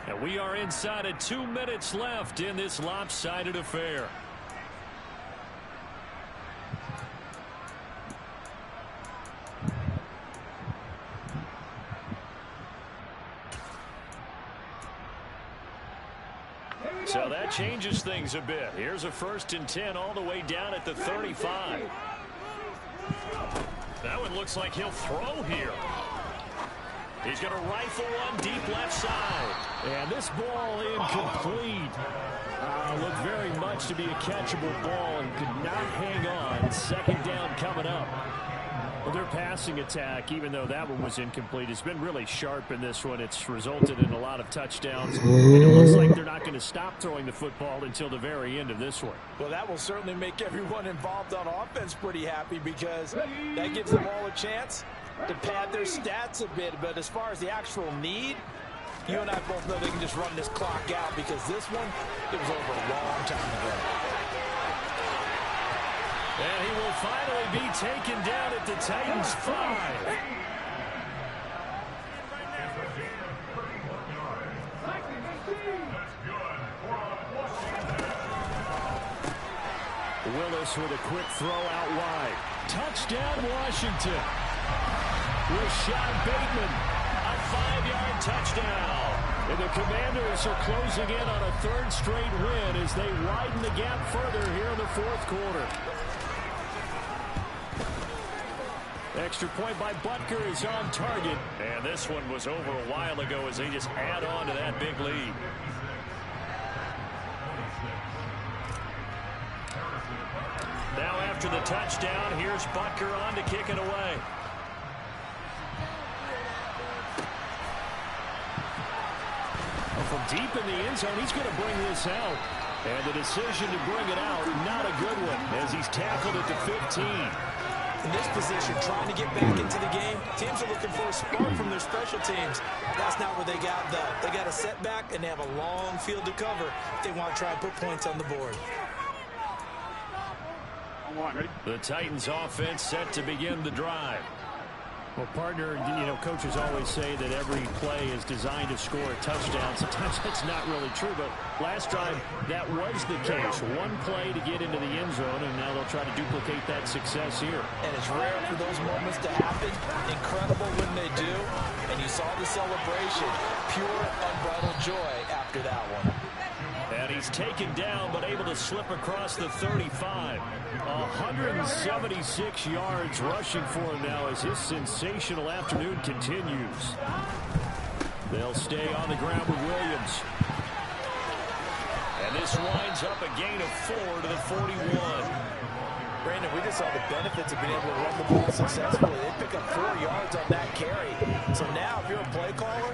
Speaker 1: And we are inside of 2 minutes left in this lopsided affair. So that changes things a bit. Here's a 1st and 10 all the way down at the 35. That one looks like he'll throw here. He's going to rifle one deep left side. And this ball incomplete. Looked very much to be a catchable ball and could not hang on. 2nd down coming up. Well, their passing attack, even though that one was incomplete, has been really sharp in this one. It's resulted in a lot of touchdowns. And it looks like they're not going to stop throwing the football until the very end of this one.
Speaker 3: Well, that will certainly make everyone involved on offense pretty happy, because that gives them all a chance to pad their stats a bit. But as far as the actual need, you and I both know they can just run this clock out, because this one, it was over a long time ago.
Speaker 1: And he will finally be taken down at the Titans' 5. Willis with a quick throw out wide. Touchdown, Washington. Rashad Bateman, a 5-yard touchdown. And the Commanders are closing in on a 3rd straight win as they widen the gap further here in the 4th quarter. Extra point by Butker is on target. And this one was over a while ago as they just add on to that big lead. Now after the touchdown, here's Butker on to kick it away. From deep in the end zone, he's going to bring this out. And the decision to bring it out, not a good one, as he's tackled at the 15.
Speaker 3: In this position, trying to get back into the game, teams are looking for a spark from their special teams. That's not what they got, though. They got a setback, and they have a long field to cover if they want to try and put points on the board.
Speaker 1: The Titans offense set to begin the drive. Well, partner, you know, coaches always say that every play is designed to score a touchdown. Sometimes that's not really true, but last drive, that was the case. One play to get into the end zone, and now they'll try to duplicate that success here.
Speaker 3: And it's rare for those moments to happen. Incredible when they do. And you saw the celebration. Pure, unbridled joy after that one.
Speaker 1: And he's taken down, but able to slip across the 35. 176 yards rushing for him now as his sensational afternoon continues. They'll stay on the ground with Williams. And this winds up a gain of 4 to the 41.
Speaker 3: Brandon, we just saw the benefits of being able to run the ball successfully. They pick up 4 yards on that carry. So now, if you're a play caller,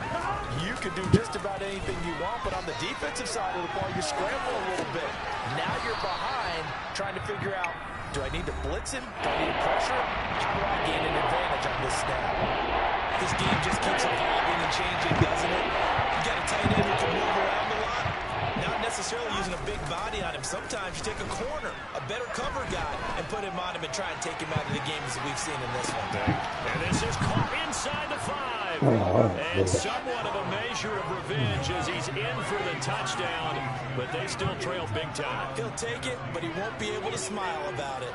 Speaker 3: you can do just about anything you want. But on the defensive side of the ball, you scramble a little bit. Now you're behind, trying to figure out, do I need to blitz him? Do I need to pressure him? How do I gain an advantage on this snap? This game just keeps evolving and changing, doesn't it? You got a tight end who can move around a lot. Not necessarily using a big body on him. Sometimes you take a corner, a better cover guy, and put him on him and try and take him out of the game as we've seen in this one.
Speaker 1: And this is caught inside the 5. And somewhat of a measure of revenge as he's in for the touchdown, but they still trail big time.
Speaker 3: He'll take it, but he won't be able to smile about it.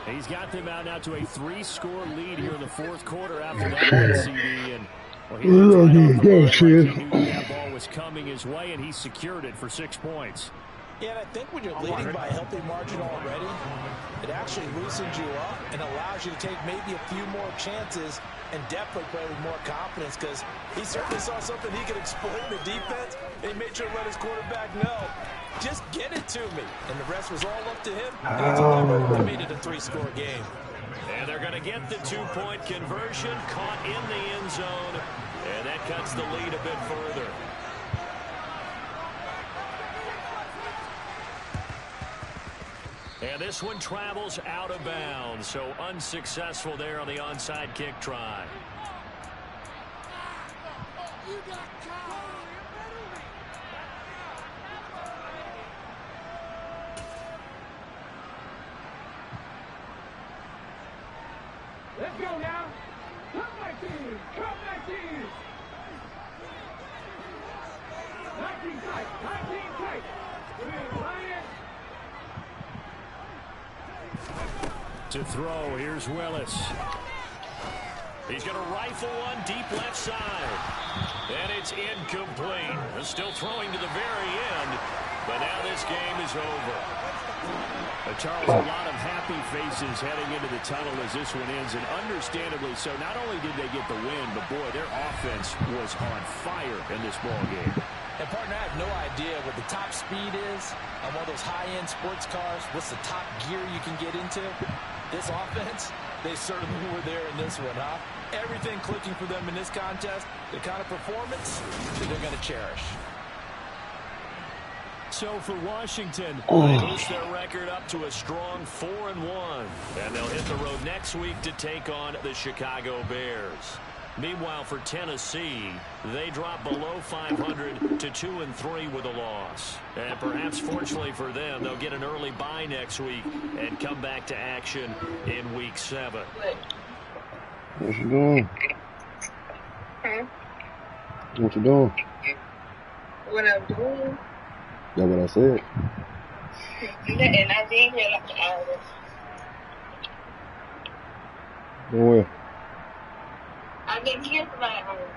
Speaker 1: He's got them out now to a 3-score lead here in the fourth quarter after that one, CD. And well, he knew that ball was coming his way, and he secured it for 6 points.
Speaker 3: Yeah, and I think when you're leading by a healthy margin already, it actually loosens you up and allows you to take maybe a few more chances and definitely play with more confidence, because he certainly saw something he could exploit in the defense, and he made sure to let his quarterback know, just get it to me. And the rest was all up to him. And he delivered. He made it a 3-score game.
Speaker 1: And they're going to get the 2-point conversion, caught in the end zone, and that cuts the lead a bit further. And this one travels out of bounds, so unsuccessful there on the onside kick try.
Speaker 4: Let's go now. Come my team. Come my team. 19 tight. 19 tight. We're Lions.
Speaker 1: To throw, here's Willis. He's going to rifle one deep left side. And it's incomplete. Still throwing to the very end, but now this game is over. Charles, a lot of happy faces heading into the tunnel as this one ends, and understandably so. Not only did they get the win, but boy, their offense was on fire in this ball game.
Speaker 3: And partner, I have no idea what the top speed is on one of those high-end sports cars. What's the top gear you can get into? This offense, they certainly were there in this one, huh? Everything clicking for them in this contest, the kind of performance that they're going to cherish.
Speaker 1: So for Washington, they boost their record up to a strong 4-1. And they'll hit the road next week to take on the Chicago Bears. Meanwhile, for Tennessee, they drop below 500 to 2-3 with a loss. And perhaps fortunately for them, they'll get an early bye next week and come back to action in Week 7.
Speaker 2: What you doing? What you doing?
Speaker 5: What I'm doing?
Speaker 2: That's what I said.
Speaker 5: And I didn't hear like an hour.
Speaker 2: Where?
Speaker 5: I didn't hear for my hour.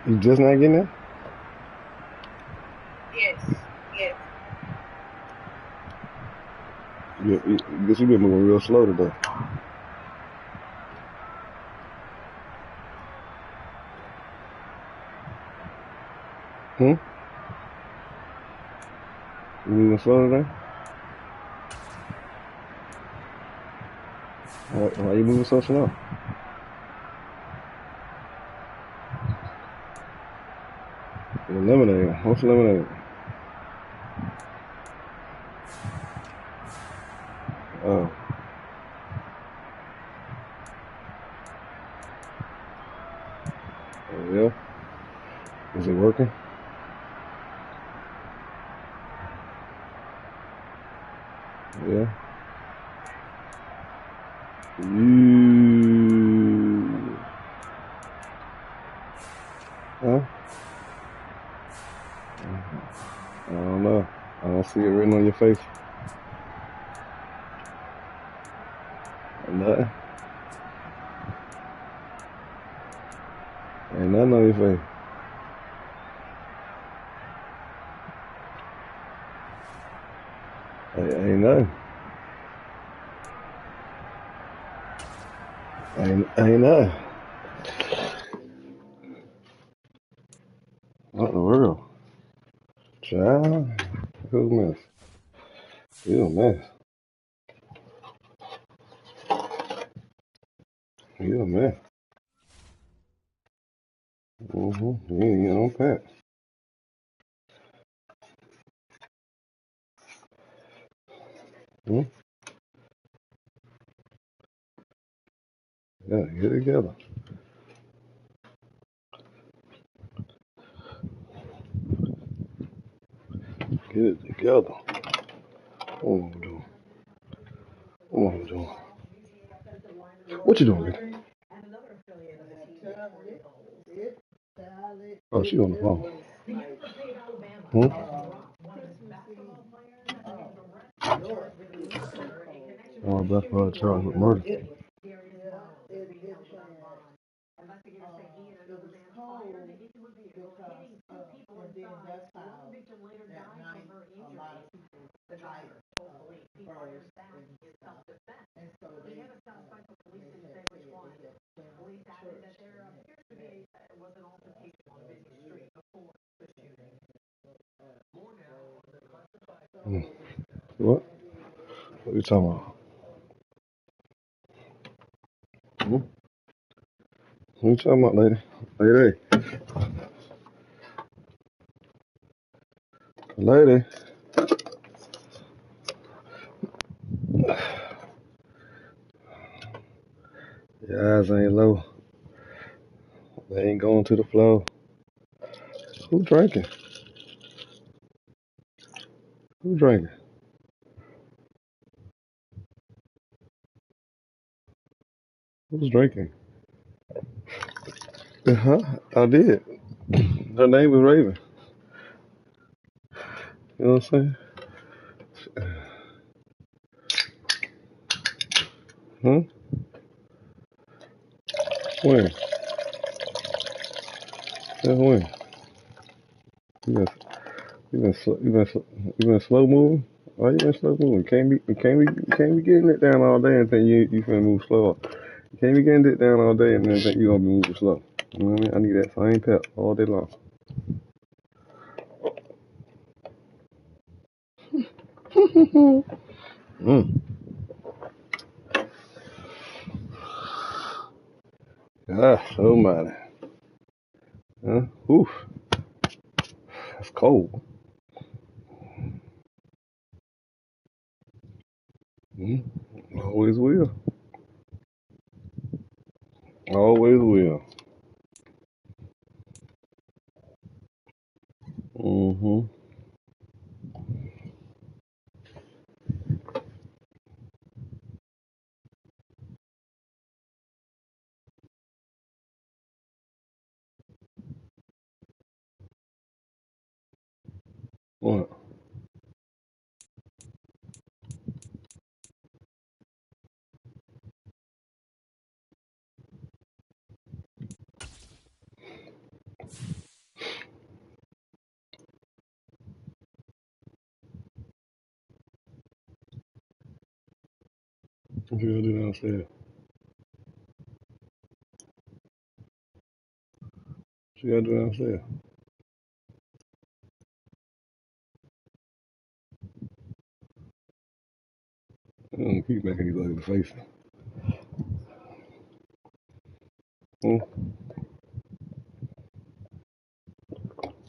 Speaker 2: You just not getting there?
Speaker 5: Yes.
Speaker 2: Guess you been moving real slow today. You moving slow today? Why you moving so slow? Lemonade. What's lemonade? Oh. Oh, yeah? Is it working? Yeah. Huh? I don't know. I don't see it written on your face. Nothing. Ain't nothing on your face. Ain't nothing. Ain't nothing. What in the world? Child, who's a mess? You a mess. You a mess. You ain't get on pat. Yeah, get it together. Get it together. What am I doing? What am I doing? What you doing, baby? Oh, she on the phone. Hmm? Oh, that's why charged with murder. Hmm. What? What you talking about? Hmm? What you talking about, lady? Lady. Lady. Your eyes ain't low. They ain't going to the floor. Who drinking? Who drinking? Who's drinking? Huh? I did. Her name was Raven. You know what I'm saying? Huh? When? Since when? You been, you been slow moving? Why you been slow moving? Can't be getting it down all day and think you finna move slow. You can't be getting it down all day and then think you gonna be moving slow. You know what I mean? I need that same pep all day long. Mm. Gosh, almighty. Huh? Oof, that's cold. Mm. Always will. Always will. Mm-hmm. What? What you gonna do downstairs? What you gotta do downstairs? Keep making these ugly faces. Hmm?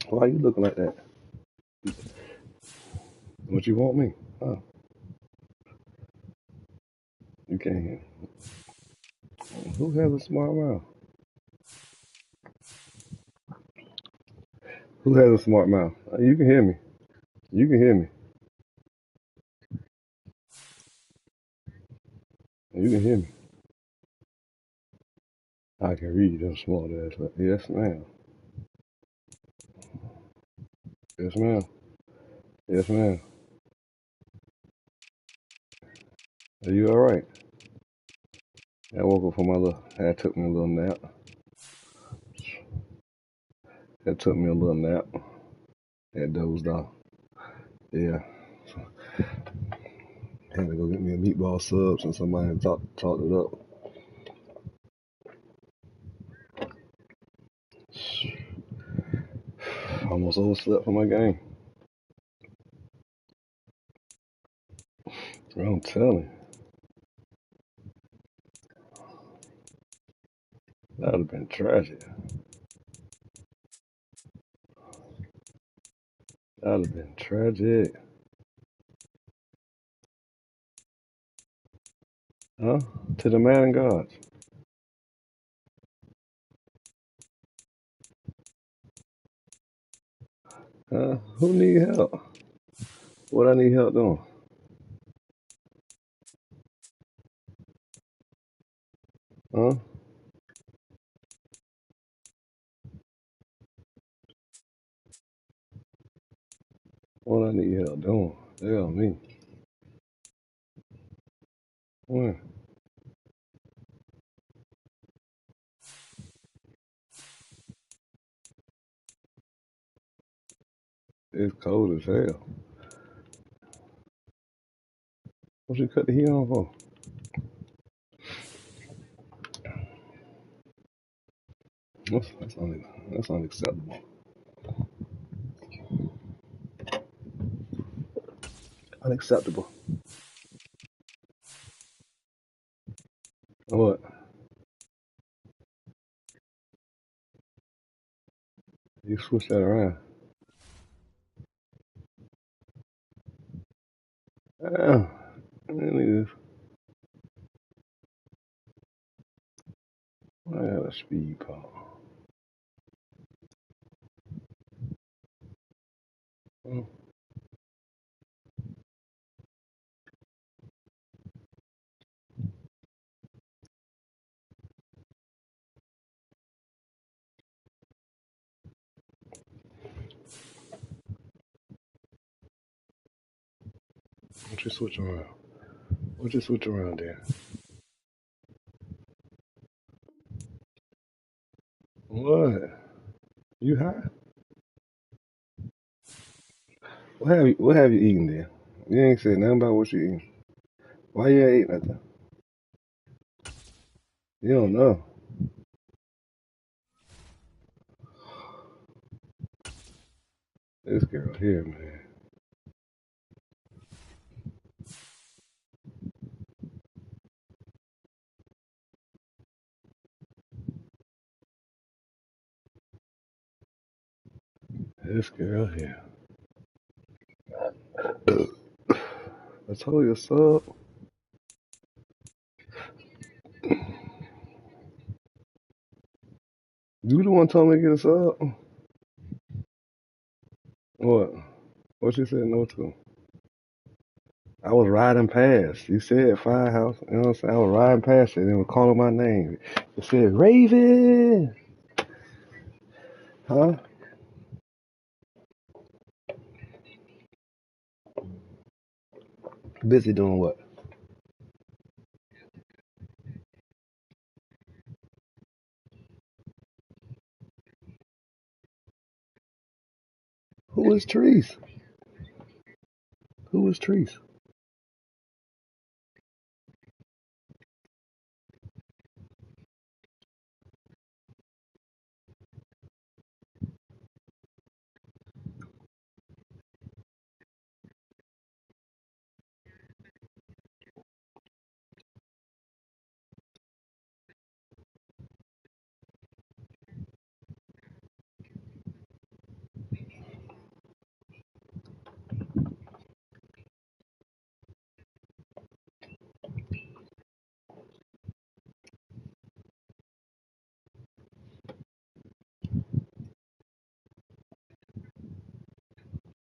Speaker 2: Why you looking like that? What you want me? Huh? You can't hear. Who has a smart mouth? Who has a smart mouth? You can hear me. You can hear me. You can hear me. I can read them smart ass. Yes, ma'am. Yes, ma'am. Yes, ma'am. Are you all right? I woke up from my little. I took me a little nap. That took me a little nap. Had dozed off. Yeah. Had to go get me a meatball sub since somebody had talked it up. Almost overslept for my game. I'm telling you. That would have been tragic. That would have been tragic. Huh? To the man and God. Huh? Who need help? What I need help doing? Huh? What I need help doing? Tell me. When? It's cold as hell. What you cut the heat on for? That's unacceptable. Unacceptable. What? You switch that around. Damn. I got a speed pump. What you switch around? What you switch around there? What? You high? What have you eaten there? You ain't said nothing about what you eating. Why you ain't eat nothing? You don't know. This girl here, man. This girl here. I told you, sub. You the one told me to get a sub. What? What you said no to? I was riding past. You said Firehouse. You know what I'm saying? I was riding past it and it was calling my name. It said Raven. Huh? Busy doing what? Who is Treese? Who is Treese?